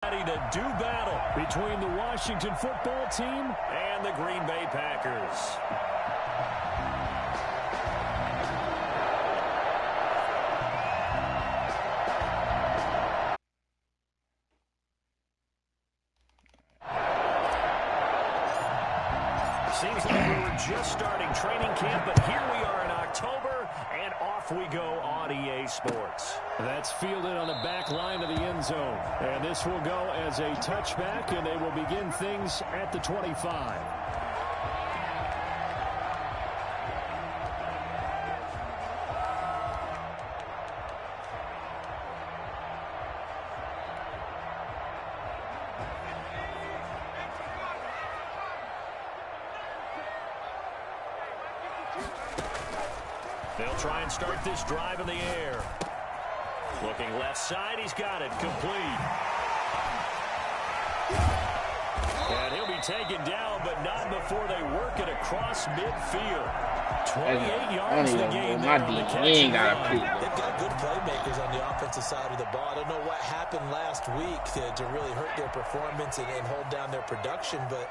Ready to do battle between the Washington football team and the Green Bay Packers. Seems like we were just starting training camp, but here we are in October, and off we go on EA Sports. That's fielded on the back line of the end zone. And this will go as a touchback, and they will begin things at the 25. They'll try and start this drive in the air. Looking left side, he's got it, complete. And he'll be taken down, but not before they work it across midfield. 28 yards the game there on the catch. They've got good playmakers on the offensive side of the ball. I don't know what happened last week to really hurt their performance and hold down their production, but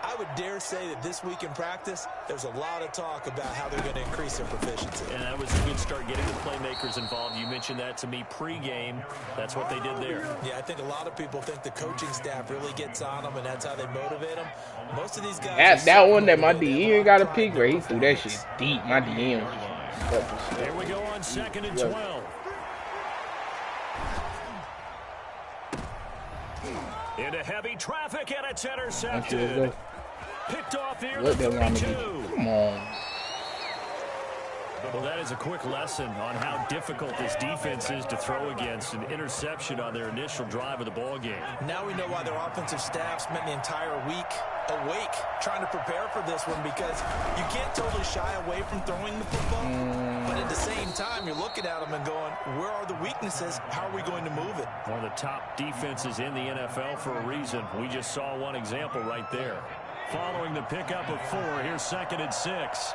I would dare say that this week in practice, there's a lot of talk about how they're going to increase their proficiency. And that was a good start getting the playmakers involved. You mentioned that to me pregame. That's what they did there. Yeah, I think a lot of people think the coaching staff really gets on them, and that's how they motivate them. Most of these guys... That one that my DN got a pick where he threw that shit deep. My DN was There we go on 2nd and 12. Into heavy traffic, and it's intercepted. Picked off here at 32. Come on. Well, that is a quick lesson on how difficult this defense is to throw against. An interception on their initial drive of the ball game. Now we know why their offensive staff spent the entire week awake trying to prepare for this one, because you can't totally shy away from throwing the football. But at the same time, you're looking at them and going, where are the weaknesses? How are we going to move it? One of the top defenses in the NFL for a reason. We just saw one example right there. Following the pickup of 4, here's 2nd and 6.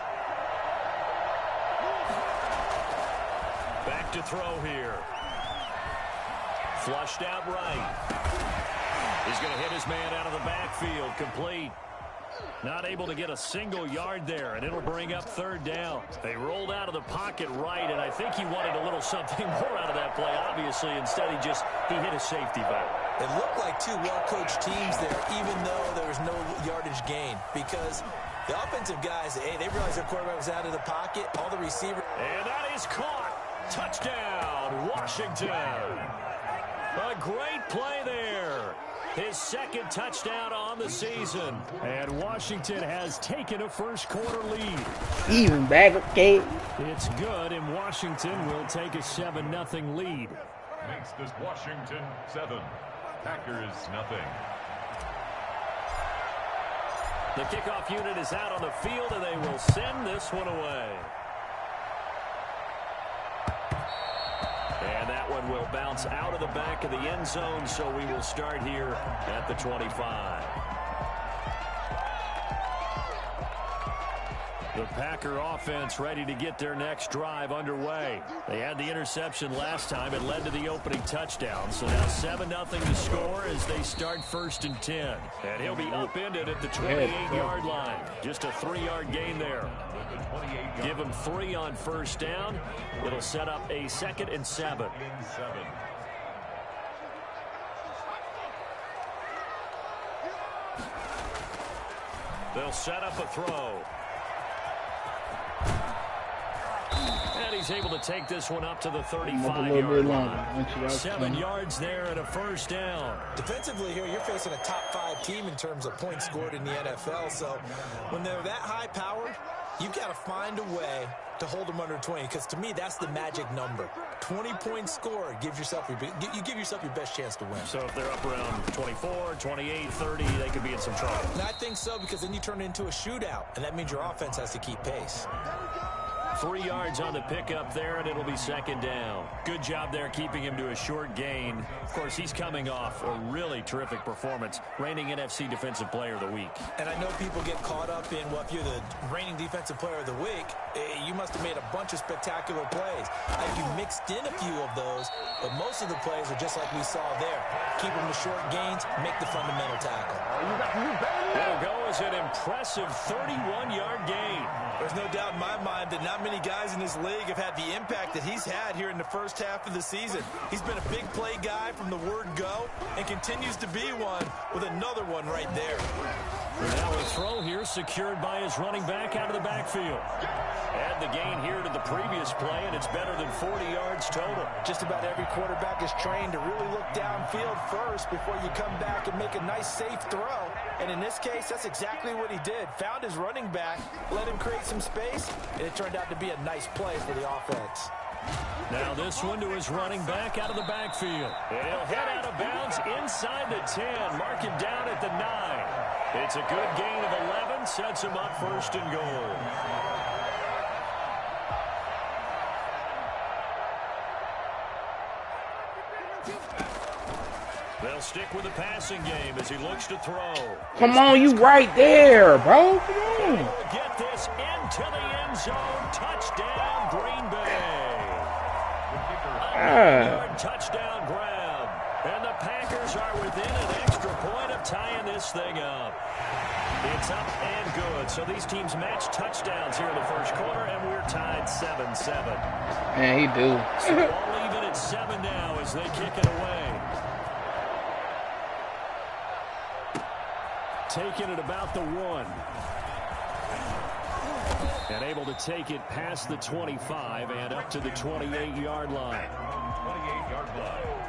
Back to throw here. Flushed out right. He's going to hit his man out of the backfield. Complete. Not able to get a single yard there, and it'll bring up 3rd down. They rolled out of the pocket right, and I think he wanted a little something more out of that play, obviously. Instead, he hit a safety valve. It looked like two well-coached teams there, even though there was no yardage gain, because the offensive guys, hey, they realized their quarterback was out of the pocket. All the receivers. And that is caught. Touchdown, Washington. A great play there. His 2nd touchdown on the season. And Washington has taken a first-quarter lead. Even back, okay. It's good, and Washington will take a 7-0 lead. Makes this Washington 7, Packers 0. The kickoff unit is out on the field, and they will send this one away. And that one will bounce out of the back of the end zone, so we will start here at the 25. The Packer offense ready to get their next drive underway. They had the interception last time. It led to the opening touchdown. So now 7-0 to score as they start 1st and 10. And he'll be upended at the 28-yard line. Just a 3-yard gain there. Give him 3 on 1st down. It'll set up a 2nd and 7. They'll set up a throw. And he's able to take this one up to the 35-yard line. 7 yards there and a 1st down. Defensively here, you're facing a top-5 team in terms of points scored in the NFL. So when they're that high-powered, you've got to find a way to hold them under 20, because to me, that's the magic number. 20 points scored gives yourself you give yourself your best chance to win. So if they're up around 24, 28, 30, they could be in some trouble. And I think so, because then you turn it into a shootout, and that means your offense has to keep pace. 3 yards on the pickup there, and it'll be second down. Good job there keeping him to a short gain. Of course, he's coming off a really terrific performance, reigning NFC Defensive Player of the Week. And I know people get caught up in, well, if you're the reigning Defensive Player of the Week, you must have made a bunch of spectacular plays. You mixed in a few of those, but most of the plays are just like we saw there. Keep them to short gains, make the fundamental tackle. It'll go as an impressive 31-yard gain. There's no doubt in my mind that not many guys in this league have had the impact that he's had here in the first half of the season. He's been a big play guy from the word go and continues to be one with another one right there. Now a throw here secured by his running back out of the backfield. Add the gain here to the previous play, and it's better than 40 yards total. Just about every quarterback is trained to really look downfield first before you come back and make a nice, safe throw. And in this case, that's exactly what he did. Found his running back, let him create some space, and it turned out to be a nice play for the offense. Now this one to his running back out of the backfield. And he'll head out of bounds inside the 10. Mark him down at the 9. It's a good gain of 11. Sets him up first and goal. They'll stick with the passing game as he looks to throw. Come on, you right there, bro. Come on. Get this into the end zone. Touchdown, Green Bay. A touchdown grab. And the Packers are within an extra point of tying this thing up. It's up and good. So these teams match touchdowns here in the first quarter, and we're tied 7-7. Man, he do. So all even at 7 now as they kick it away. Taking it about the 1. And able to take it past the 25 and up to the 28-yard line. 28-yard line.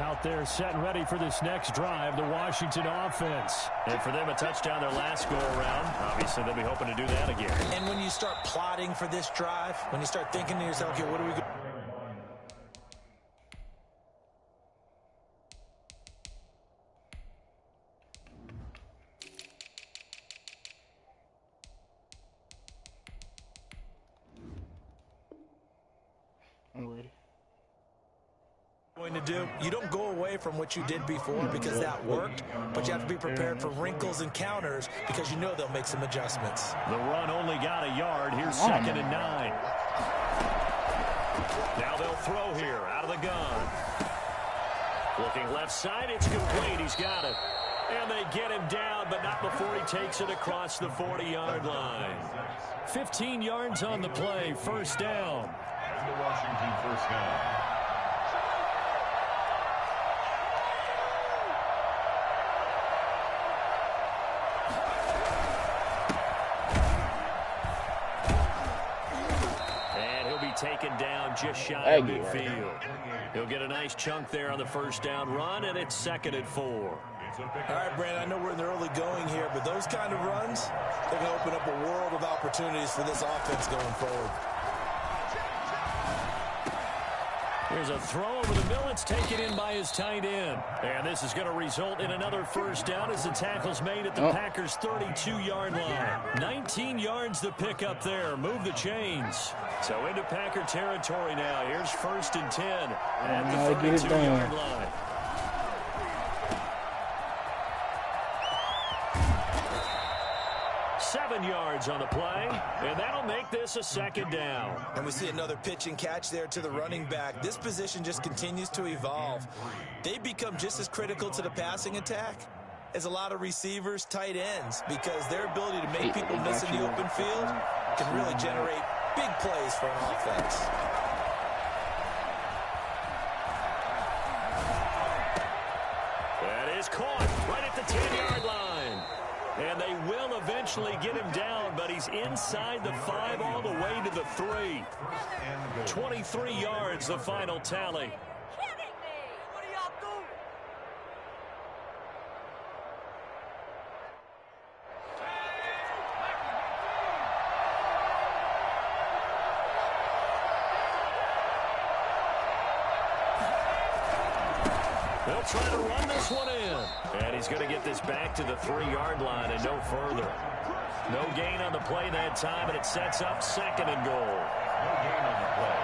Out there set and ready for this next drive, the Washington offense. And for them, a touchdown their last go-around. Obviously, they'll be hoping to do that again. And when you start plotting for this drive, when you start thinking to yourself, okay, what are we going to do? You don't go away from what you did before because that worked, but you have to be prepared for wrinkles and counters because you know they'll make some adjustments. The run only got a yard. Here's second and 9. Now they'll throw here out of the gun. Looking left side, it's complete. He's got it. And they get him down, but not before he takes it across the 40-yard line. 15 yards on the play, first down. And the Washington first down. Taken down just shy of midfield. He'll get a nice chunk there on the first down run, and it's second and 4. All right, Brandon, I know we're in the early going here, but those kind of runs, they're going to open up a world of opportunities for this offense going forward. Here's a throw over the middle. It's taken in by his tight end. And this is going to result in another first down as the tackle's made at the Packers' 32-yard line. 19 yards to pick up there. Move the chains. So into Packer territory now. Here's first and 10 at the 32-yard line. Yards on the play, and that'll make this a second down. And we see another pitch and catch there to the running back. This position just continues to evolve. They become just as critical to the passing attack as a lot of receivers, tight ends, because their ability to make people miss in the open field can really generate big plays for an offense. That is caught right at the 10-yard line. And they will eventually get him down, but he's inside the 5 all the way to the 3. 23 yards, the final tally. They'll try to run this one in. And he's going to get this back to the 3-yard line and no further. No gain on the play that time, and it sets up 2nd and goal. No gain on the play.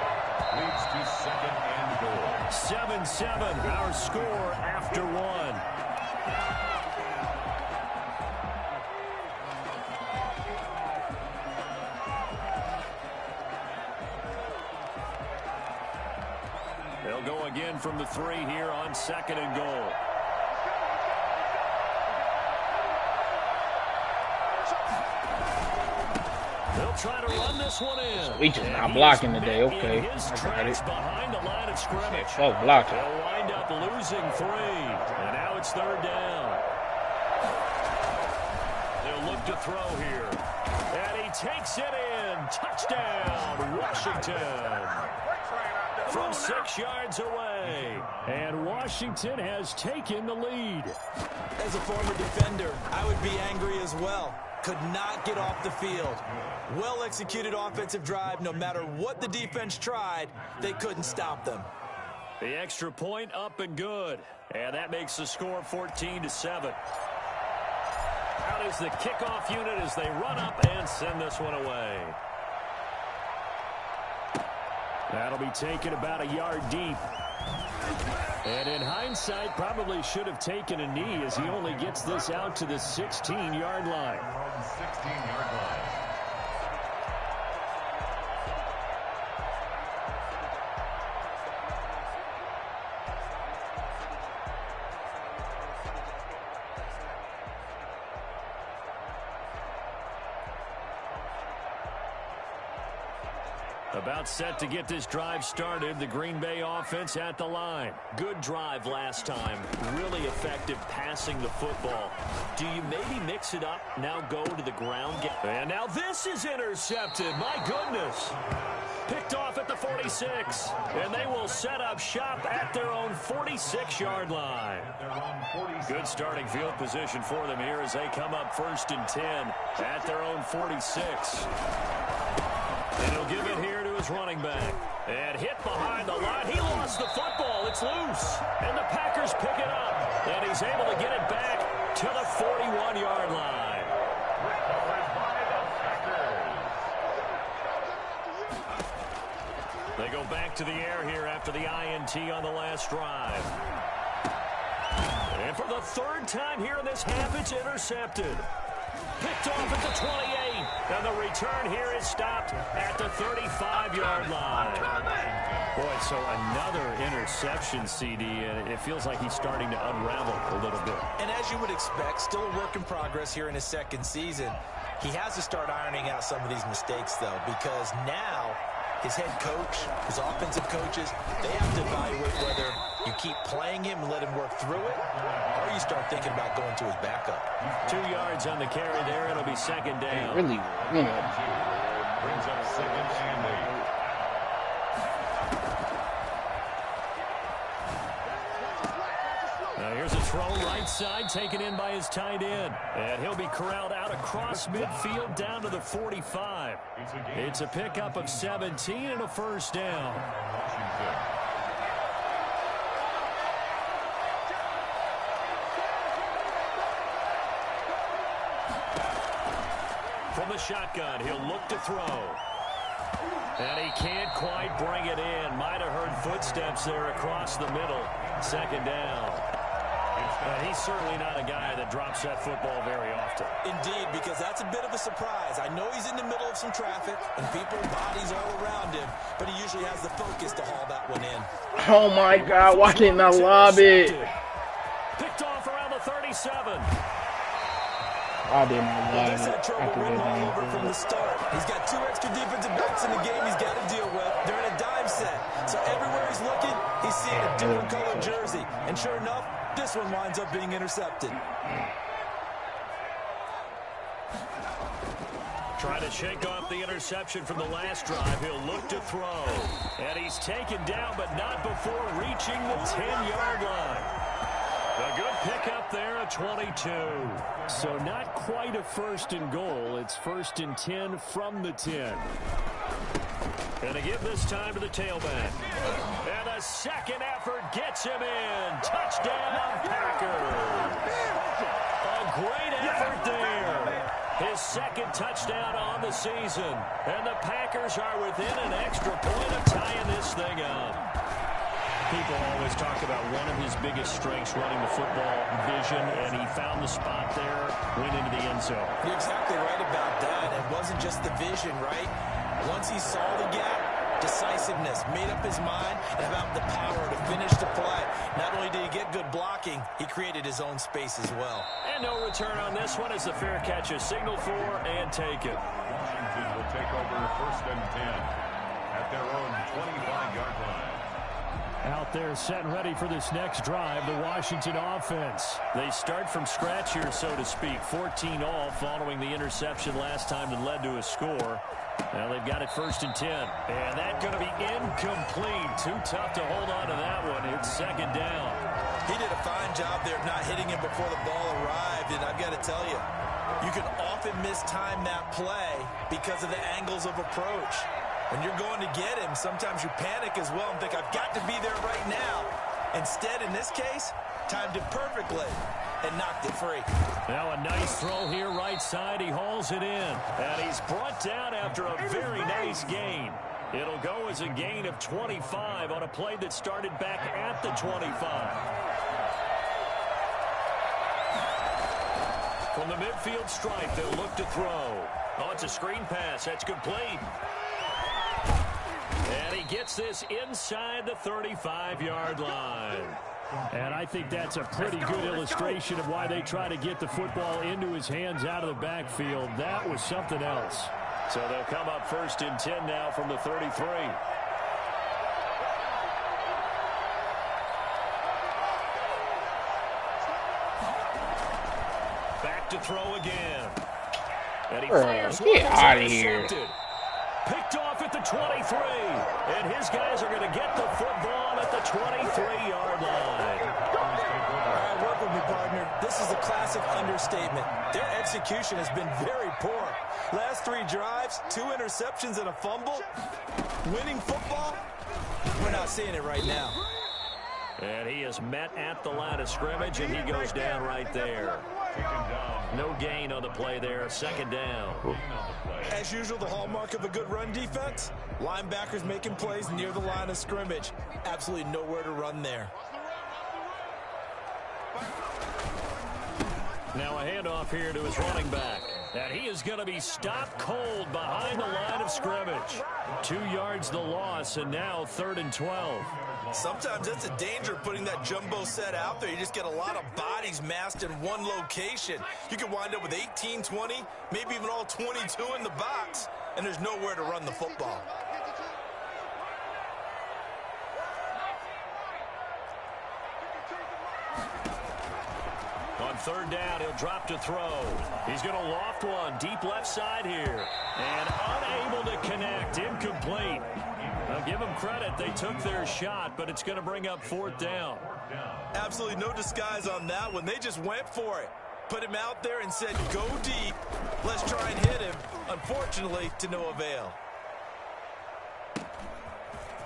Leads to 2nd and goal. 7-7, our score after 1. They'll go again from the 3 here on 2nd and goal. They'll try to run this one in. We just not blocking today. Okay, I got it. Behind the line of scrimmage. Oh, blocking. They'll wind up losing 3, and now it's 3rd down. They'll look to throw here, and he takes it in. Touchdown, Washington. From 6 yards away, and Washington has taken the lead. As a former defender, I would be angry as well. Could not get off the field. Well-executed offensive drive. No matter what the defense tried, they couldn't stop them. The extra point up and good. And that makes the score 14-7. Out is the kickoff unit as they run up and send this one away. That'll be taken about a yard deep. And in hindsight, probably should have taken a knee as he only gets this out to the 16-yard line. 16-yard line. About set to get this drive started. The Green Bay offense at the line. Good drive last time. Really effective passing the football. Do you maybe mix it up? Now go to the ground. And now this is intercepted. My goodness. Picked off at the 46. And they will set up shop at their own 46-yard line. Good starting field position for them here as they come up 1st and 10 at their own 46. And he'll give it here to his running back. And hit behind the line. He lost the football. It's loose. And the Packers pick it up. And he's able to get it back to the 41-yard line. They go back to the air here after the INT on the last drive. And for the 3rd time here in this half, it's intercepted. Picked off at the 28, and the return here is stopped at the 35-yard line. Boy, so another interception, CD, and it feels like he's starting to unravel a little bit. And as you would expect, still a work in progress here in his 2nd season. He has to start ironing out some of these mistakes, though, because now his head coach, his offensive coaches, they have to evaluate whether you keep playing him and let him work through it, or you start thinking about going to his backup. 2 yards on the carry there. It'll be 2nd down. Really, Brings up 2nd and 8. Now here's a throw right side taken in by his tight end. And he'll be corralled out across midfield down to the 45. It's a pickup of 17 and a 1st down. From the shotgun, he'll look to throw. And he can't quite bring it in. Might have heard footsteps there across the middle. 2nd down. He's certainly not a guy that drops that football very often. Indeed, because that's a bit of a surprise. I know he's in the middle of some traffic and people, bodies all around him, but he usually has the focus to haul that one in. oh my God, why didn't I lob it? Picked off around the 37. I didn't lob He's had it. trouble running all over from the start. He's got 2 extra defensive backs in the game he's got to deal with. They're in a dime set. So everywhere he's looking, he's seeing a different colored jersey. And sure enough, this one winds up being intercepted. Trying to shake off the interception from the last drive. He'll look to throw. And he's taken down, but not before reaching the 10-yard line. A good pickup there at 22. So not quite a 1st and goal. It's 1st and 10 from the 10. Going to give this time to the tailback. And a 2nd effort gets him in. Touchdown, Packers. A great effort there. His second touchdown on the season. And the Packers are within an extra point of tying this thing up. People always talk about one of his biggest strengths running the football, vision, and he found the spot there, went into the end zone. You're exactly right about that. It wasn't just the vision, right? Once he saw the gap, decisiveness, made up his mind, and about the power to finish the play. Not only did he get good blocking, he created his own space as well. And no return on this one as the fair catch is signaled for and taken. Washington will take over 1st and 10 at their own 25-yard line. Out there set and ready for this next drive, the Washington offense. They start from scratch here, so to speak. 14 all following the interception last time that led to a score. Now they've got it 1st and 10. And that's going to be incomplete. Too tough to hold on to that one. It's 2nd down. He did a fine job there of not hitting him before the ball arrived. And I've got to tell you, you can often mistime that play because of the angles of approach. When you're going to get him, sometimes you panic as well and think, I've got to be there right now. Instead, in this case, timed it perfectly and knocked it free. Now a nice throw here right side. He hauls it in. And he's brought down after a very nice gain. It'll go as a gain of 25 on a play that started back at the 25. From the midfield stripe, they'll look to throw. Oh, it's a screen pass. That's complete. And he gets this inside the 35-yard line. And I think that's a pretty good illustration of why they try to get the football into his hands out of the backfield. That was something else. So they'll come up 1st and 10 now from the 33. Back to throw again. And he fires one. Get out of here. Picked off at the 23. And his guys are going to get the football at the 23-yard line. All right, work with me, partner. This is a classic understatement. Their execution has been very poor. Last 3 drives, 2 interceptions and a fumble. Winning football, we're not seeing it right now. And he is met at the line of scrimmage, and he goes down right there. No gain on the play there. 2nd down. As usual, the hallmark of a good run defense, linebackers making plays near the line of scrimmage. Absolutely nowhere to run there. Now a handoff here to his running back. And he is going to be stopped cold behind the line of scrimmage. 2 yards the loss, and now 3rd and 12. Sometimes that's a danger putting that jumbo set out there. You just get a lot of bodies massed in one location. You can wind up with 18, 20, maybe even all 22 in the box, and there's nowhere to run the football. On 3rd down, he'll drop to throw. He's going to loft one deep left side here. And unable to connect. Incomplete. I'll give them credit. They took their shot, but it's going to bring up 4th down. Absolutely no disguise on that one. They just went for it. Put him out there and said, go deep. Let's try and hit him. Unfortunately, to no avail.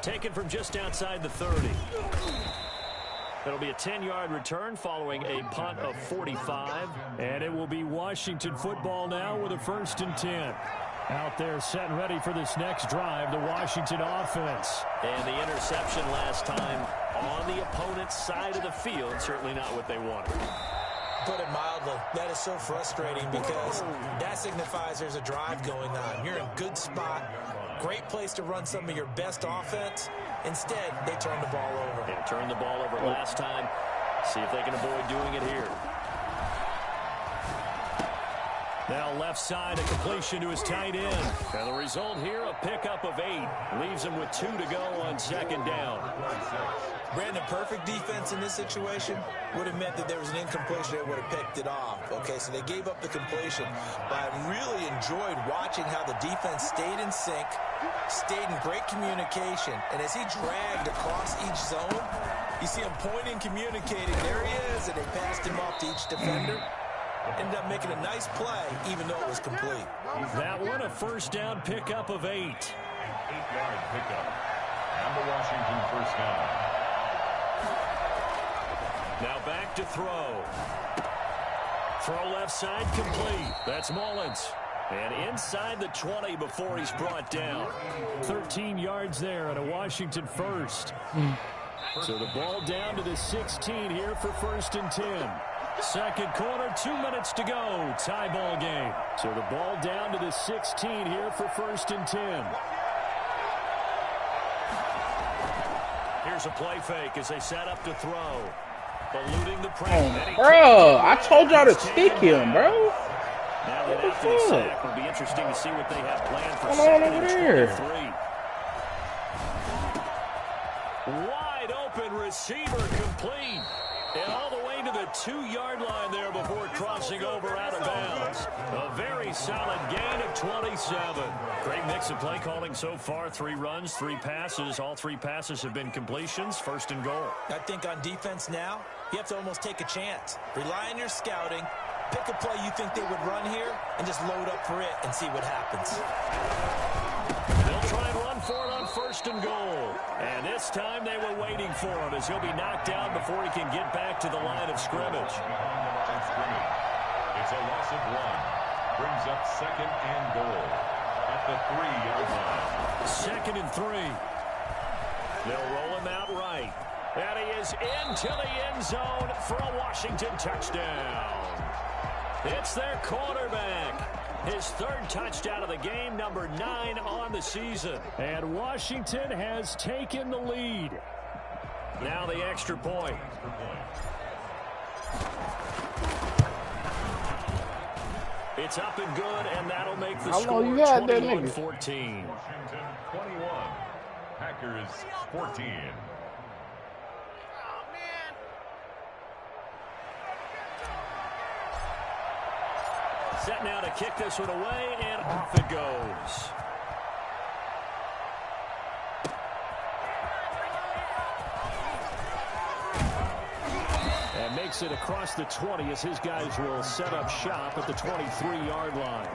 Taken from just outside the 30. It'll be a 10-yard return following a punt of 45. And it will be Washington football now with a 1st and 10. Out there set and ready for this next drive, the Washington offense. And the interception last time on the opponent's side of the field, certainly not what they wanted. Put it mildly, that is so frustrating because that signifies there's a drive going on. You're in a good spot, great place to run some of your best offense. Instead, they turn the ball over. They turned the ball over last time. See if they can avoid doing it here. Now left side, a completion to his tight end. And the result here, a pickup of 8. Leaves him with 2 to go on 2nd down. Brandon, perfect defense in this situation would have meant that there was an incompletion. They would have picked it off. Okay, so they gave up the completion. But I really enjoyed watching how the defense stayed in sync, stayed in great communication. And as he dragged across each zone, you see him pointing, communicating. There he is, and they passed him off to each defender. Ended up making a nice play, even though it was complete. That one, a 1st down pickup of 8. 8-yard pickup. And the Washington 1st down. Now back to throw. Throw left side complete. That's Mullins. And inside the 20 before he's brought down. 13 yards there and a Washington first. So the ball down to the 16 here for 1st and 10. Second quarter, 2 minutes to go. Tie ball game. So the ball down to the 16 here for 1st and 10. Here's a play fake as they set up to throw. Eluding the pressure. Bro, I told y'all to stick him, bro. Now that after the sack, it'll be interesting to see what they have planned for 2nd and 23. Wide open receiver complete. And all the way to the 2-yard line there before crossing over out of bounds. A very solid gain of 27. Great mix of play calling so far. 3 runs, 3 passes. All 3 passes have been completions. 1st and goal. I think on defense now, you have to almost take a chance. Rely on your scouting. Pick a play you think they would run here and just load up for it and see what happens. They'll try and run for it on 1st and goal. And this time they were waiting for him as he'll be knocked down before he can get back to the line of scrimmage. It's a loss of 1. Brings up 2nd and goal at the 3-yard line. 2nd and 3. They'll roll him out right. And he is into the end zone for a Washington touchdown. It's their quarterback. His 3rd touchdown of the game, number 9 on the season. And Washington has taken the lead. Now the extra point. It's up and good, and that'll make the score 21-14. Washington 21, Packers 14. Set now to kick this one away, and off it goes. And makes it across the 20 as his guys will set up shop at the 23-yard line.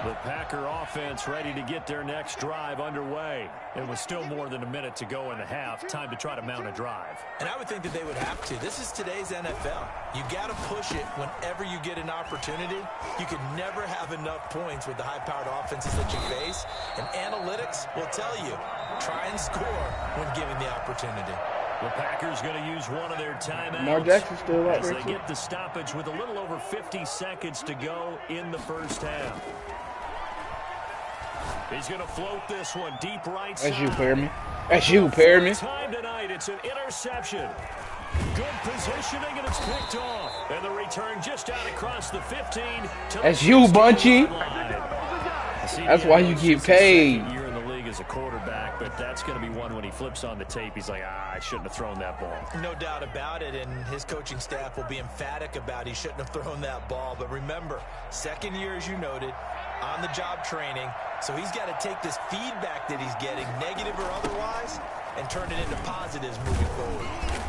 The Packer offense ready to get their next drive underway. It was still more than a minute to go in the half. Time to try to mount a drive. And I would think that they would have to. This is today's NFL. You got to push it whenever you get an opportunity. You can never have enough points with the high-powered offenses that you face. And analytics will tell you, try and score when given the opportunity. The Packers going to use one of their timeouts Lamar Jackson's still up as there they get the stoppage with a little over 50 seconds to go in the first half. He's going to float this one deep right side. That's you, Perriman. That's you, Perriman. Time tonight, it's an interception. Good positioning, and it's picked off. And the return just out across the 15. That's you, Bunchy. That's why you get paid. Year in the league as a quarterback, but that's going to be one when he flips on the tape. He's like, I shouldn't have thrown that ball. No doubt about it, and his coaching staff will be emphatic about he shouldn't have thrown that ball. But remember, 2nd year, as you noted, on-the-job training. So he's got to take this feedback that he's getting, negative or otherwise, and turn it into positives moving forward.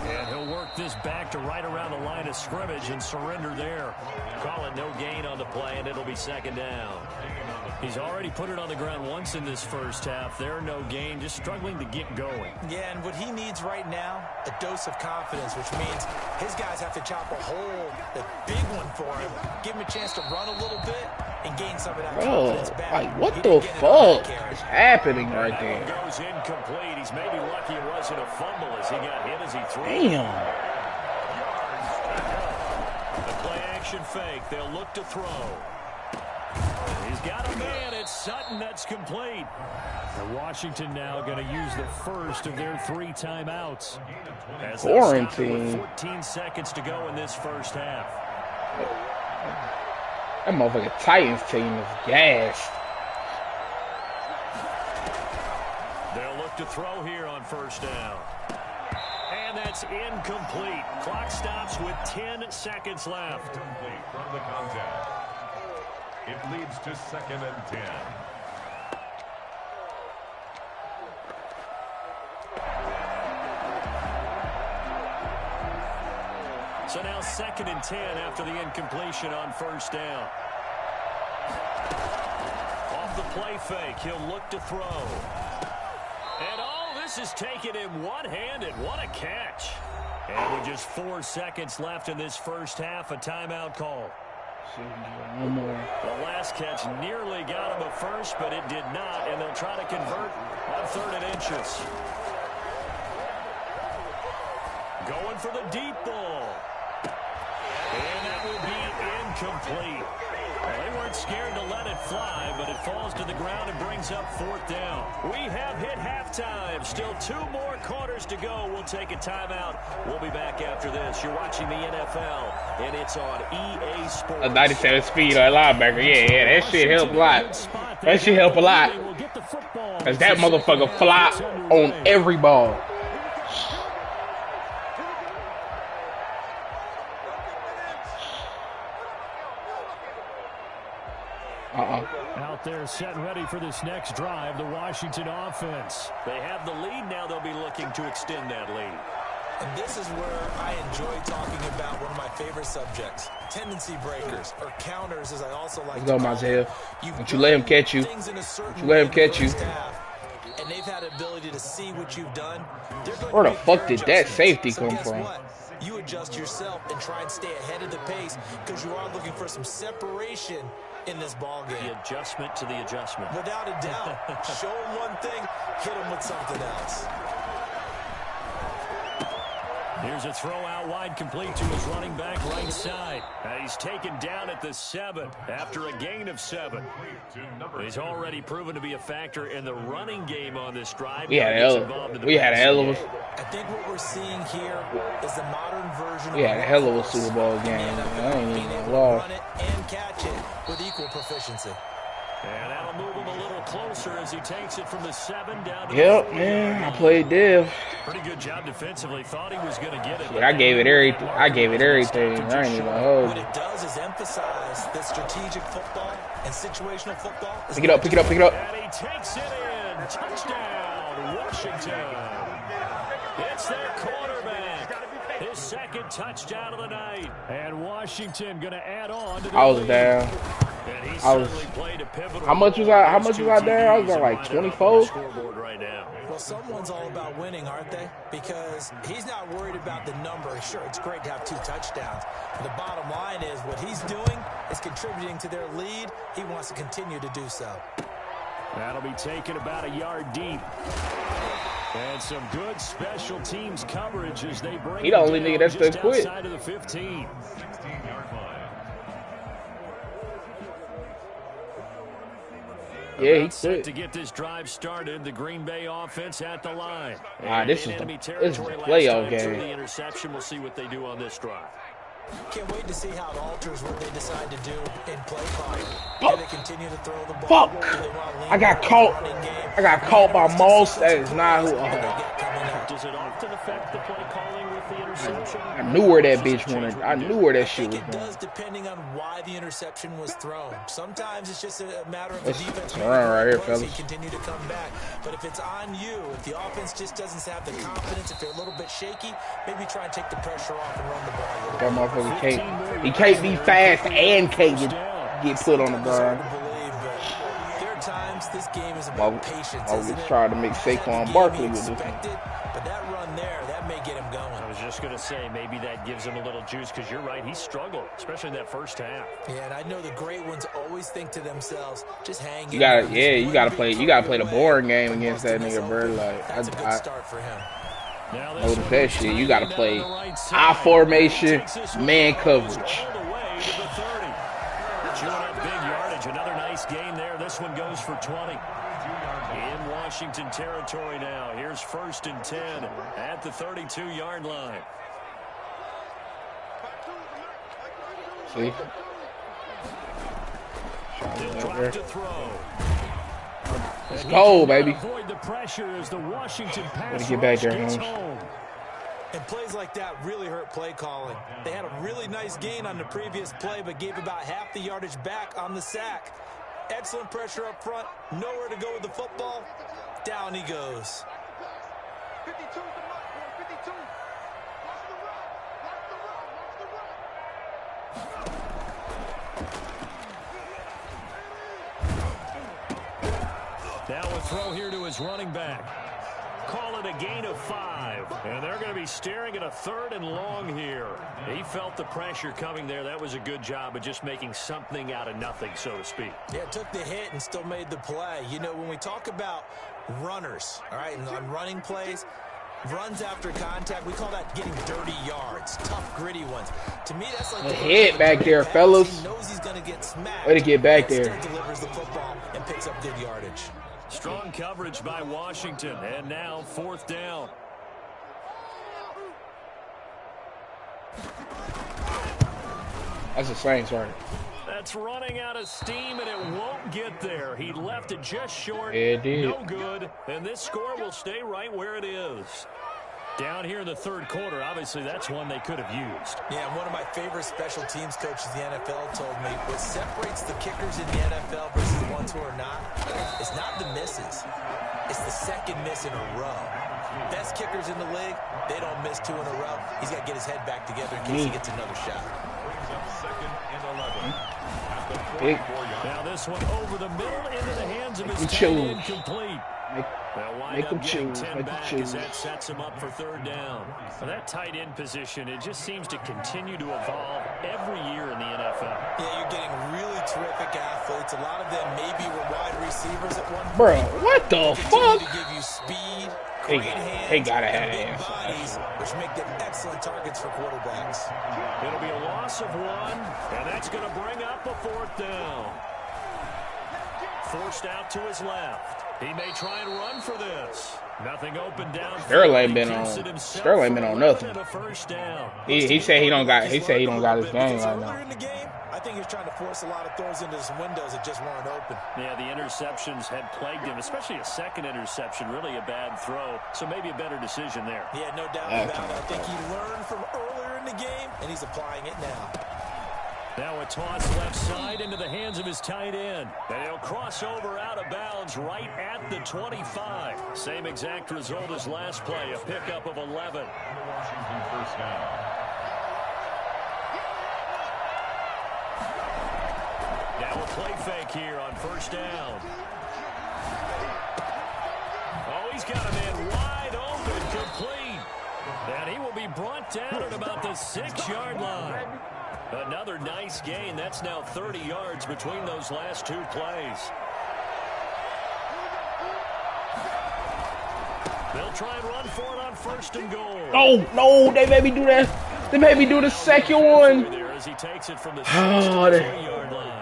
And he'll work this back to right around the line of scrimmage and surrender there. Call it no gain on the play, and it'll be 2nd down. He's already put it on the ground once in this first half. There, no gain, just struggling to get going. Yeah, and what he needs right now, a dose of confidence, which means his guys have to chop a hole, a big one for him, give him a chance to run a little bit, and gain some of that confidence back. Like, what the fuck is happening right there? Goes incomplete. He's maybe lucky it wasn't a fumble as he got hit as he threw. Damn. The play action fake. They'll look to throw. He's got a man. It's Sutton. That's complete. And Washington now going to use the first of their 3 timeouts. As Quarantine. 14 seconds to go in this first half. That motherfucking Titans team is gassed. They'll look to throw here on 1st down. And that's incomplete. Clock stops with 10 seconds left. From the contact. It leads to 2nd and 10. So now 2nd and 10 after the incompletion on 1st down. Off the play fake, he'll look to throw. And all this is taken in one-handed. What a catch. And with just 4 seconds left in this first half, a timeout call. One more. The last catch nearly got him a first, but it did not, and they'll try to convert on 3rd and inches. Going for the deep ball. And that will be incomplete. Well, they weren't scared to let it fly, but it falls to the ground and brings up 4th down. We have hit halftime. Still 2 more quarters to go. We'll take a timeout. We'll be back after this. You're watching the NFL, and it's on EA Sports. A 97 speed on linebacker. Yeah, that shit helped a lot. That shit helped a lot. Because that motherfucker fly on every ball. Out there set and ready for this next drive, the Washington offense. They have the lead now. They'll be looking to extend that lead. And this is where I enjoy talking about one of my favorite subjects, tendency breakers, or counters, as I also like to call them. Let's go, Marzel. Don't you let him catch you. Don't you let him catch you. And they've had the ability to see what you've done. Where the fuck did that safety come from? You adjust yourself and try and stay ahead of the pace because you are looking for some separation in this ball game. The adjustment to the adjustment. Without a doubt. Show them one thing, hit them with something else. Here's a throw out wide, complete to his running back right side. He's taken down at the 7 after a gain of 7. He's already proven to be a factor in the running game on this drive. We had a hell of a. I think what we're seeing here is the modern version. We had a hell of a Super Bowl game. I ain't even gonna lie. Run it and catch it with equal proficiency. And that'll move him a little closer as he takes it from the 7 down to Yep, man. I played Dev. Pretty good job defensively. Thought he was going to get it. Yeah, I gave it everything. I ain't even gonna hold. What it does is emphasize that strategic football and situational football. Pick it up. And he takes it in. Touchdown, Washington. It's their quarterback. His 2nd touchdown of the night. And Washington going to add on to the I was down. How much was I there? I was at like 24. Well, someone's all about winning, aren't they? Because he's not worried about the number. Sure, it's great to have 2 touchdowns. But the bottom line is what he's doing is contributing to their lead. He wants to continue to do so. That'll be taken about a yard deep. And some good special teams coverage as they bring he the only nigga that's been quit. Outside of the 15. Yeah, he set to get this drive started. The Green Bay offense at the line. This is a playoff game. The interception. We'll see what they do on this drive. Can't wait to see how it alters what they decide to do in play calling. Do they continue to throw the ball? Fuck! I got caught by Moss. That is not who. Does it often affect the play calling with the interception? I knew where that bitch wanted. I knew where that shit was going. It does, depending on why the interception was thrown. Sometimes it's just a matter of the defense. Run right here, fellas. Continue to come back. But if it's on you, if the offense just doesn't have the confidence, if they're a little bit shaky, maybe try and take the pressure off and run the ball. That motherfucker can't. He can't be fast and can't get put on the ground. Times this game is about patience. I was trying to make Saquon Barkley with this one. But that run there, that may get him going. I was just going to say, maybe that gives him a little juice because you're right. He struggled, especially in that first half. Yeah, and I know the great ones always think to themselves, just hang in. You gotta play the boring game against that nigga, bro. Like, that's a good start for him. Notice that shit. You gotta play I formation, man coverage. Another nice gain there. This one goes for 20. In Washington territory now. Here's 1st and 10 at the 32-yard line. See? Drop to throw. Let's go, baby. Avoid the pressure as the Washington pass get back there, home. And plays like that really hurt play calling. They had a really nice gain on the previous play, but gave about half the yardage back on the sack. Excellent pressure up front. Nowhere to go with the football. Down he goes. 52 52. Now a throw here to his running back. Calling it a gain of 5. And they're going to be staring at a 3rd and long here. He felt the pressure coming there. That was a good job of just making something out of nothing, so to speak. Yeah, took the hit and still made the play. You know, when we talk about runners, all right, and on running plays, runs after contact, we call that getting dirty yards, tough, gritty ones. To me, that's like the hit back there, fellas. He knows he's going to get smacked. Way to get back there. Still delivers the football and picks up good yardage. Strong coverage by Washington, and now 4th down. That's the Saints, right? That's running out of steam, and it won't get there. He left it just short. It did. No good, and this score will stay right where it is. Down here in the 3rd quarter, obviously that's one they could have used. Yeah, and one of my favorite special teams coaches in the NFL told me what separates the kickers in the NFL versus the ones who are not, it's not the misses. It's the second miss in a row. Best kickers in the league, they don't miss 2 in a row. He's got to get his head back together in case he gets another shot. Brings up 2nd and 11. At the Big. 44-yard. Now this one over the middle into the hands of his tight choose. end, complete. Make them choose. Make them choose. That sets him up for 3rd down. Well, that tight end position, it just seems to continue to evolve every year in the NFL. Yeah, you're getting really terrific athletes. A lot of them maybe were wide receivers at one point. Bro, what the fuck? To give you speed, They great hands, gotta have and big hands. bodies, which make them excellent targets for quarterbacks. It'll be a loss of 1, and that's going to bring up a 4th down. Forced out to his left. He may try and run for this. Nothing open down. Sterling been on nothing. He said he don't got his game right now. In the game, I think he was trying to force a lot of throws into some windows that just weren't open. Yeah, the interceptions had plagued him, especially a second interception, really a bad throw. So maybe a better decision there. Yeah, no doubt about it. I think he learned from earlier in the game, and he's applying it now. Now a toss left side into the hands of his tight end. And he'll cross over out of bounds right at the 25. Same exact result as last play, a pickup of 11. Washington 1st down. Now a play fake here on 1st down. Oh, he's got a man wide open, complete. And he will be brought down at about the 6-yard line. Another nice gain. That's now 30 yards between those last 2 plays. They'll try and run for it on 1st and goal. Oh, no, they made me do that. They made me do the second one. There as he takes it from the 6-yard line.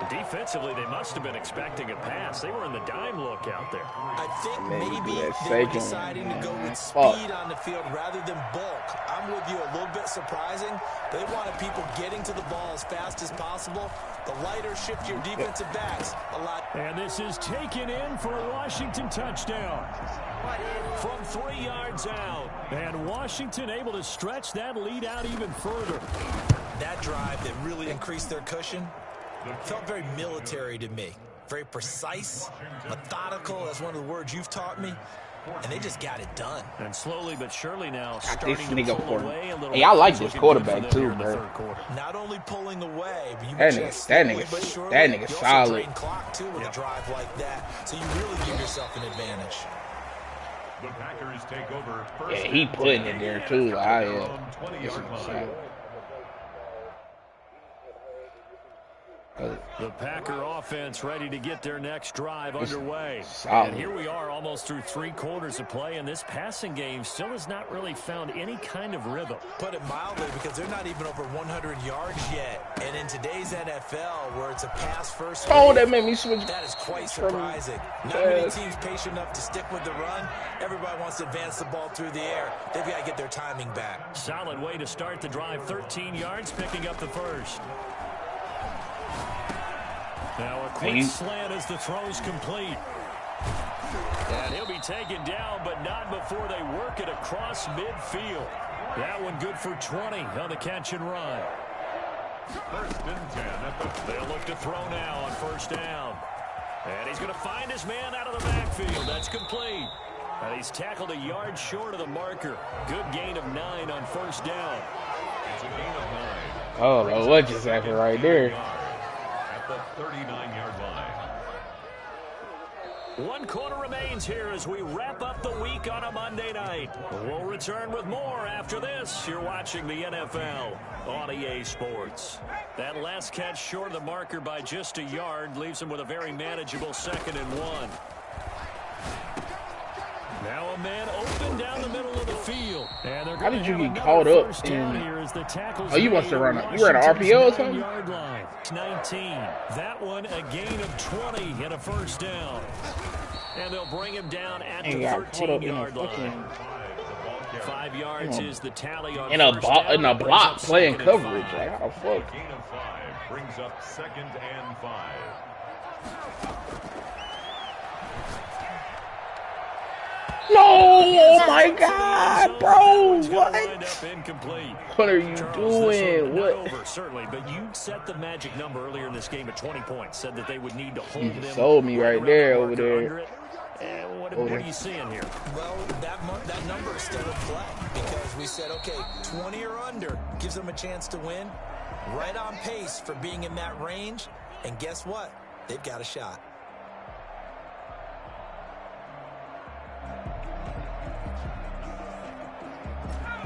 Defensively, they must have been expecting a pass. They were in the dime look out there. I think maybe they were deciding to go with speed on the field rather than bulk. I'm with you, a little bit surprising. They wanted people getting to the ball as fast as possible. The lighter, shiftier defensive backs a lot. And this is taken in for a Washington touchdown. From 3 yards out. And Washington able to stretch that lead out even further. That drive that really increased their cushion felt very military to me. Very precise, methodical, that's one of the words you've taught me. And they just got it done. And slowly but surely now This starting to pull away a little Hey, I like bit. this quarterback too, bro. Not only pulling away, but you That nigga solid. Clock too with a drive like that. So you really give yourself an advantage. The Packers take over. Yeah, he putting it there too. Like, yeah. 20-yard line. The Packer offense ready to get their next drive underway. Solid. And here we are almost through 3 quarters of play, and this passing game still has not really found any kind of rhythm. Put it mildly, because they're not even over 100 yards yet. And in today's NFL, where it's a pass-first, that made me switch. that is quite surprising. Not many teams patient enough to stick with the run. Everybody wants to advance the ball through the air. They've got to get their timing back. Solid way to start the drive, 13 yards, picking up the first. Now a quick slant as the throw's complete. And he'll be taken down, but not before they work it across midfield. That one good for 20 on the catch and run. 1st and 10. They'll look to throw now on 1st down. And he's going to find his man out of the backfield. That's complete. And he's tackled a yard short of the marker. Good gain of 9 on 1st down. It's a gain of 9. Oh, what just happened right there? At the 39-yard line. 1 quarter remains here as we wrap up the week on a Monday night. We'll return with more after this. You're watching the NFL on EA Sports. That last catch short of the marker by just a yard leaves him with a very manageable 2nd and 1. Now a man open down the middle of the field. And how did you get caught up in... Oh, you must have run a... You ran an RPO or something? 19. That one a gain of 20 and a 1st down. And they'll bring him down at the 13-yard line. 5 yards is the tally on in a block playing coverage. Like, how the fuck? Gain of 5 brings up 2nd and 5. No! Oh my God, bro! What? What are you doing? What? Certainly, but you set the magic number earlier in this game at 20 points. Said that they would need to hold them. You sold me right there over there. What are you seeing here? Well, that number is still in play because we said, okay, 20 or under gives them a chance to win. Right on pace for being in that range. And guess what? They've got a shot.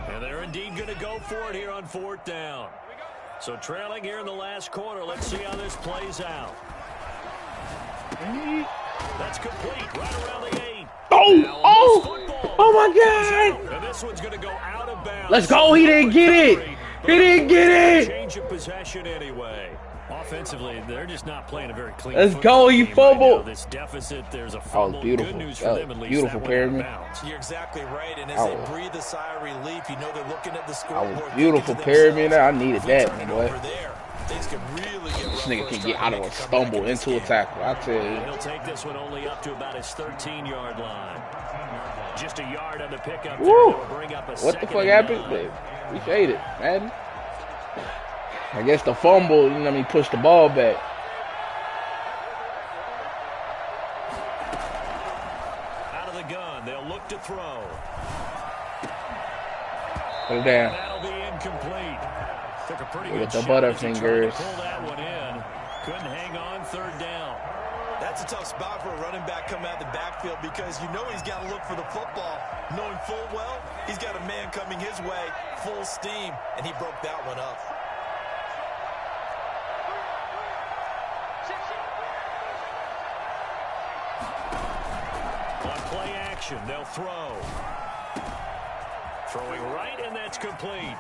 And they're indeed going to go for it here on 4th down. So trailing here in the last quarter. Let's see how this plays out. That's complete right around the 8. Oh my God. And this one's going to go out of bounds. Let's go. He didn't get it. He didn't get it. Change of possession anyway. Offensively, they're just not playing a very clean. Let's go. He fumbled. Right this deficit, there's a fumble. That was beautiful. Good news for them, at least. Beautiful pyramid. You're exactly right. And as they breathe a sigh of relief, you know they're looking at the scoreboard. That was beautiful pyramid. I needed that, boy. Things could really get this nigga can get out of a stumble into a tackle. I tell you. He'll take this one only up to about his 13-yard line. Just a yard on the pickup. Woo! Bring up a what the fuck happened? We shaded, Madden. I guess the fumble, you know what I mean, pushed the ball back. Out of the gun, they'll look to throw. Put it down. That'll be incomplete. Took a pretty good with the shot butterfingers. Pull that one in. Couldn't hang on 3rd down. That's a tough spot for a running back coming out of the backfield because you know he's got to look for the football, knowing full well he's got a man coming his way, full steam, and he broke that one up. On play action, they'll throw. Throwing right, and that's complete.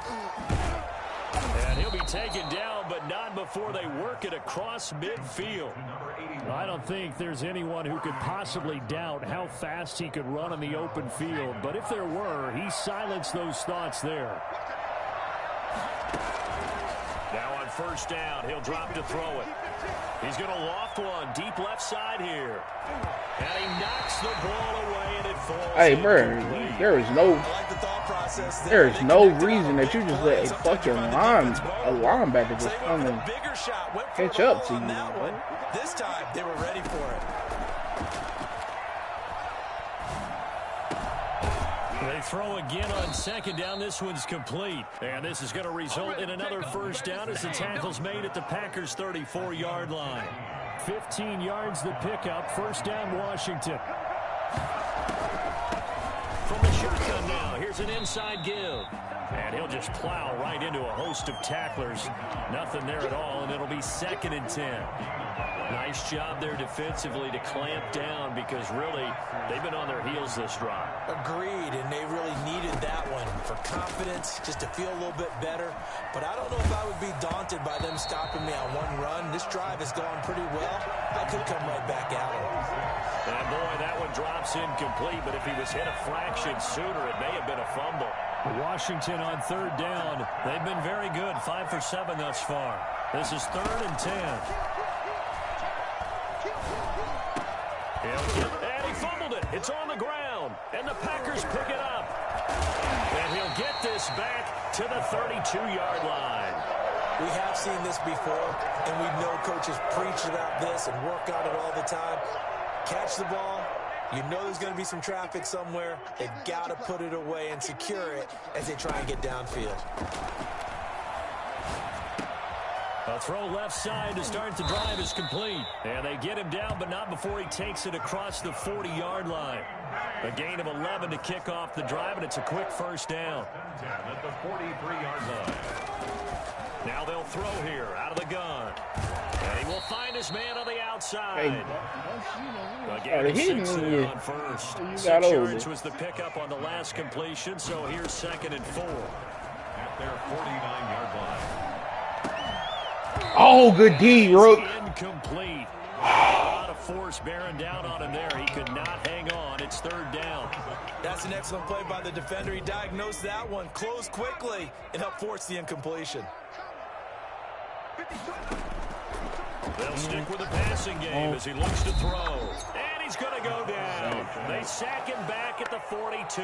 And he'll be taken down, but not before they work it across midfield. I don't think there's anyone who could possibly doubt how fast he could run on the open field. But if there were, he silenced those thoughts there. Now on 1st down, he'll drop to throw it. He's going to loft one deep left side here. And he knocks the ball away, and it falls. Hey, bro, there is no reason that you just let a fucking linebacker just come and catch up to you. Bro. This time, they were ready for it. They throw again on 2nd down. This one's complete. And this is going to result in another 1st down as the tackle's made at the Packers' 34-yard line. 15 yards the pickup. 1st down, Washington. From the shotgun now, here's an inside give. And he'll just plow right into a host of tacklers. Nothing there at all, and it'll be 2nd and 10. Nice job there defensively to clamp down because really they've been on their heels this drive. Agreed, and they really needed that one for confidence, just to feel a little bit better. But I don't know if I would be daunted by them stopping me on one run. This drive has gone pretty well. I could come right back at it. And boy, that one drops incomplete, but if he was hit a fraction sooner, it may have been a fumble. Washington on 3rd down. They've been very good, 5 for 7 thus far. This is 3rd and 10. And he fumbled it. It's on the ground. And the Packers pick it up. And he'll get this back to the 32-yard line. We have seen this before, and we know coaches preach about this and work on it all the time. Catch the ball. You know there's going to be some traffic somewhere. They've got to put it away and secure it as they try and get downfield. A throw left side to start the drive is complete. And they get him down, but not before he takes it across the 40-yard line. A gain of 11 to kick off the drive, and it's a quick first down. At the 43-yard line. Now they'll throw here out of the gun. And he will find his man on the outside. Again, 6 there on first. 6 yards was the pickup on the last completion, so here's 2nd and 4. At their 49-yard line. Oh, good D, Rook. Incomplete. A lot of force bearing down on him there. He could not hang on. It's 3rd down. That's an excellent play by the defender. He diagnosed that one, closed quickly, and helped force the incompletion. They'll stick with the passing game as he looks to throw. And he's going to go down. They sack him back at the 42.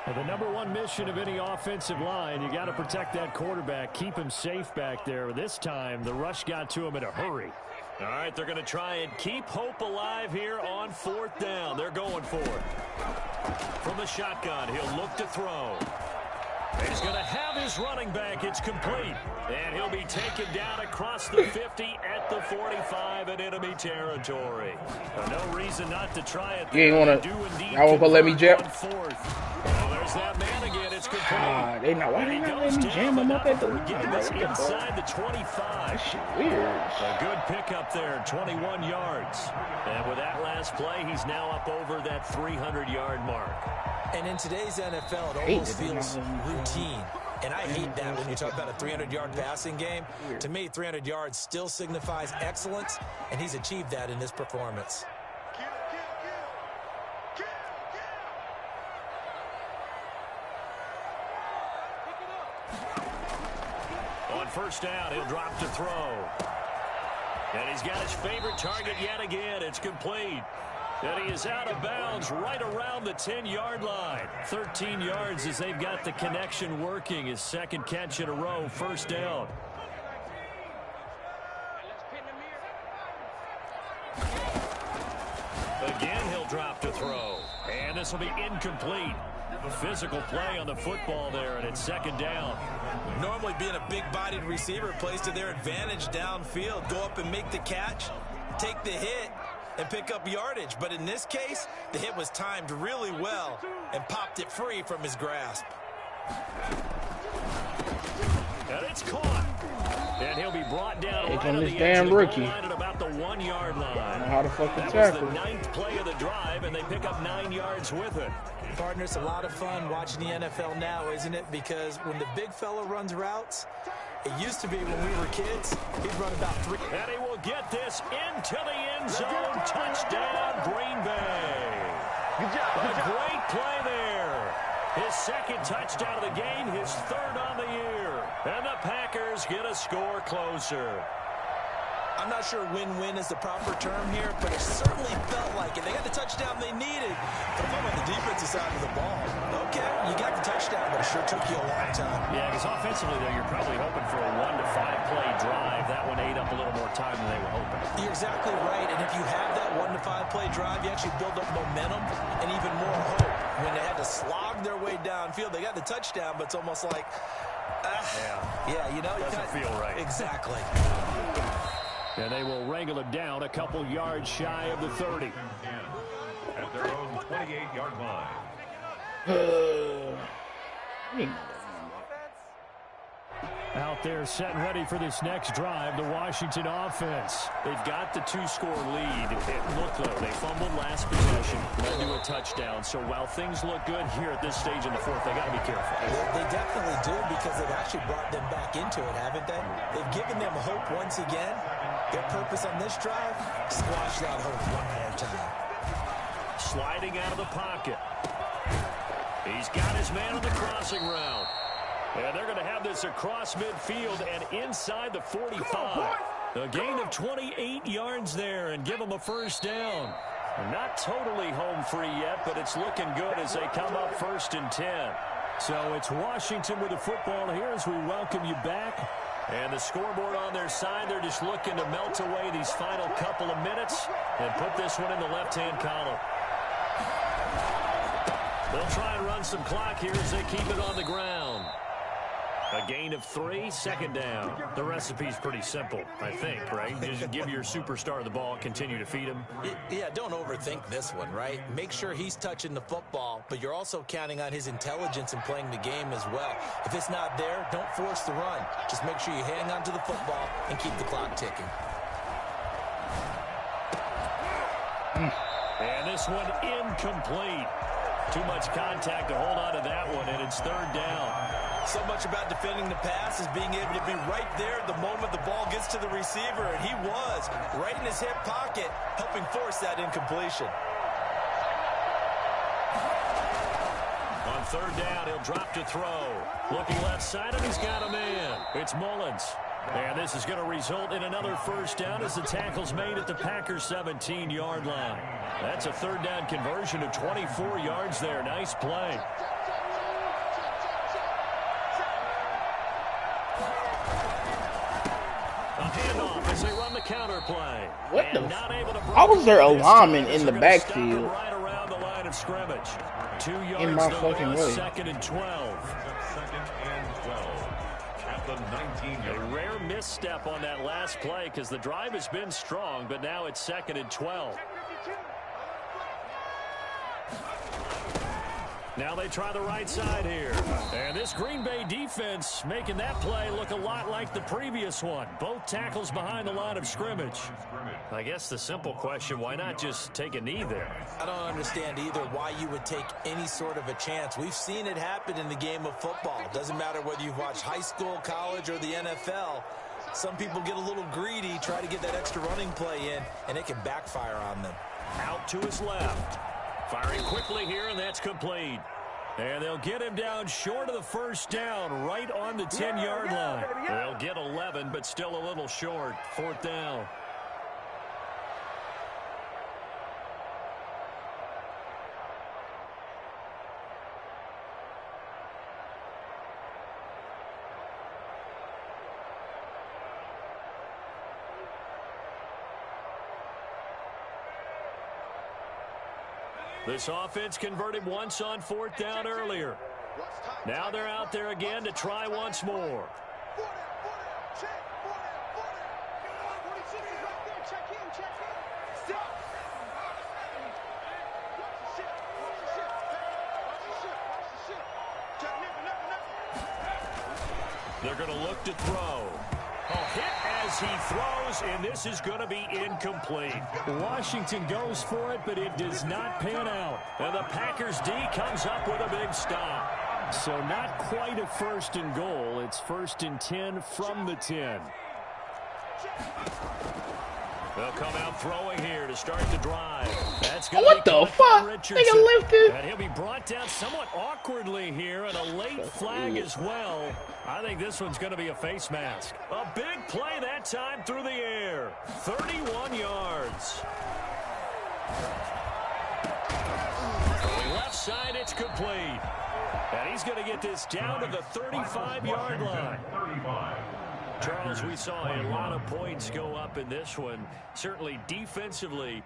Well, the number one mission of any offensive line, you got to protect that quarterback, keep him safe back there. This time, the rush got to him in a hurry. All right, they're going to try and keep hope alive here on 4th down. They're going for it. From the shotgun, he'll look to throw. He's going to have his running back. It's complete. And he'll be taken down across the 50 at the 45 in enemy territory. No reason not to try it. You ain't want to. I won't let me jump. Well, there's that man again. It's complete. Why they not letting me jam him up at the line? It's inside the 25. That shit weird. A good pickup there, 21 yards. And with that last play, he's now up over that 300-yard mark. And in today's NFL, it almost feels routine. And I hate that when you talk about a 300-yard passing game. To me, 300 yards still signifies excellence, and he's achieved that in this performance. On 1st down, he'll drop to throw. And he's got his favorite target yet again. It's complete. And he is out of bounds right around the 10-yard line. 13 yards as they've got the connection working. His 2nd catch in a row, 1st down. Again, he'll drop to throw. And this will be incomplete. A physical play on the football there, and it's 2nd down. Normally being a big-bodied receiver plays to their advantage downfield. Go up and make the catch, take the hit, and pick up yardage. But in this case, the hit was timed really well and popped it free from his grasp. And it's caught. And he'll be brought down right on this the damn edge of the rookie. goal line at about the 1-yard line. How the fuck That tackle? was the 9th play of the drive, and they pick up 9 yards with it. Partner, it's a lot of fun watching the NFL now, isn't it? Because when the big fella runs routes, it used to be when we were kids, he'd run about 3. And he will get this into the end zone. Touchdown, Green Bay. Good job. A great play there. His 2nd touchdown of the game, his 3rd on the year. And the Packers get a score closer. I'm not sure win-win is the proper term here, but it certainly felt like it. They got the touchdown they needed. But I'm on the defensive side of the ball. Okay, you got the touchdown, but it sure took you a long time. Yeah, because offensively, though, you're probably hoping for a 1 to 5 play drive. That one ate up a little more time than they were hoping. You're exactly right, and if you have that 1 to 5 play drive, you actually build up momentum and even more hope. When they had to slog their way downfield, they got the touchdown, but it's almost like, yeah, you know. Doesn't feel right. Exactly. And they will wrangle it down a couple yards shy of the 30. At their own 28-yard line. Out there set and ready for this next drive, the Washington offense. They've got the 2-score lead. Look, though, they fumbled last possession, led to a touchdown. So while things look good here at this stage in the 4th, they got to be careful. They definitely do, because they've actually brought them back into it, haven't they? They've given them hope once again. Their purpose on this drive, squash that hope one more time. Sliding out of the pocket. He's got his man on the crossing route. And they're going to have this across midfield and inside the 45. A gain of 28 yards there and give them a 1st down. Not totally home free yet, but it's looking good as they come up 1st and 10. So it's Washington with the football here as we welcome you back. And the scoreboard on their side, they're just looking to melt away these final couple of minutes and put this one in the left-hand column. They'll try and run some clock here as they keep it on the ground. A gain of 3, second down. The recipe's pretty simple, I think, right? Just give your superstar the ball, continue to feed him. Yeah, don't overthink this one, right? Make sure he's touching the football, but you're also counting on his intelligence in playing the game as well. If it's not there, don't force the run. Just make sure you hang on to the football and keep the clock ticking. And this one incomplete. Too much contact to hold on to that one, and it's third down. So much about defending the pass is being able to be right there the moment the ball gets to the receiver, and he was right in his hip pocket, helping force that incompletion. On third down, he'll drop to throw. Looking left side, and he's got a man. It's Mullins. And this is going to result in another first down as the tackle's made at the Packers' 17-yard line. That's a third down conversion of 24 yards there. Nice play. A handoff as they run the counter play. What the? How was there a lineman in the backfield? Right around the line of scrimmage. 2 yards in my fucking way. Second and 12. Second and 12 at the 19-yard. A rare misstep on that last play because the drive has been strong, but now it's second and 12. Now they try the right side here. And this Green Bay defense making that play look a lot like the previous one. Both tackles behind the line of scrimmage. I guess the simple question, why not just take a knee there? I don't understand either why you would take any sort of a chance. We've seen it happen in the game of football. Doesn't matter whether you've watched high school, college, or the NFL. Some people get a little greedy, try to get that extra running play in, and it can backfire on them. Out to his left. Firing quickly here, and that's complete. And they'll get him down short of the first down, right on the 10-yard line. They'll get 11, but still a little short. Fourth down. This offense converted once on fourth down earlier. Now they're out there again to try once more. They're going to look to throw. A hit as he throws, and this is going to be incomplete. Washington goes for it, but it does not pan out. And the Packers D comes up with a big stop. So not quite a first and goal. It's first and 10 from the 10. They'll come out throwing here to start the drive. That's going What the fuck? Nigga lifted. And he'll be brought down somewhat awkwardly here, and a late flag as well. I think this one's going to be a face mask. A big play that time through the air. 31 yards. Going left side, it's complete. And he's going to get this down to the 35-yard line. 35. Charles, we saw a lot of points go up in this one. Certainly defensively,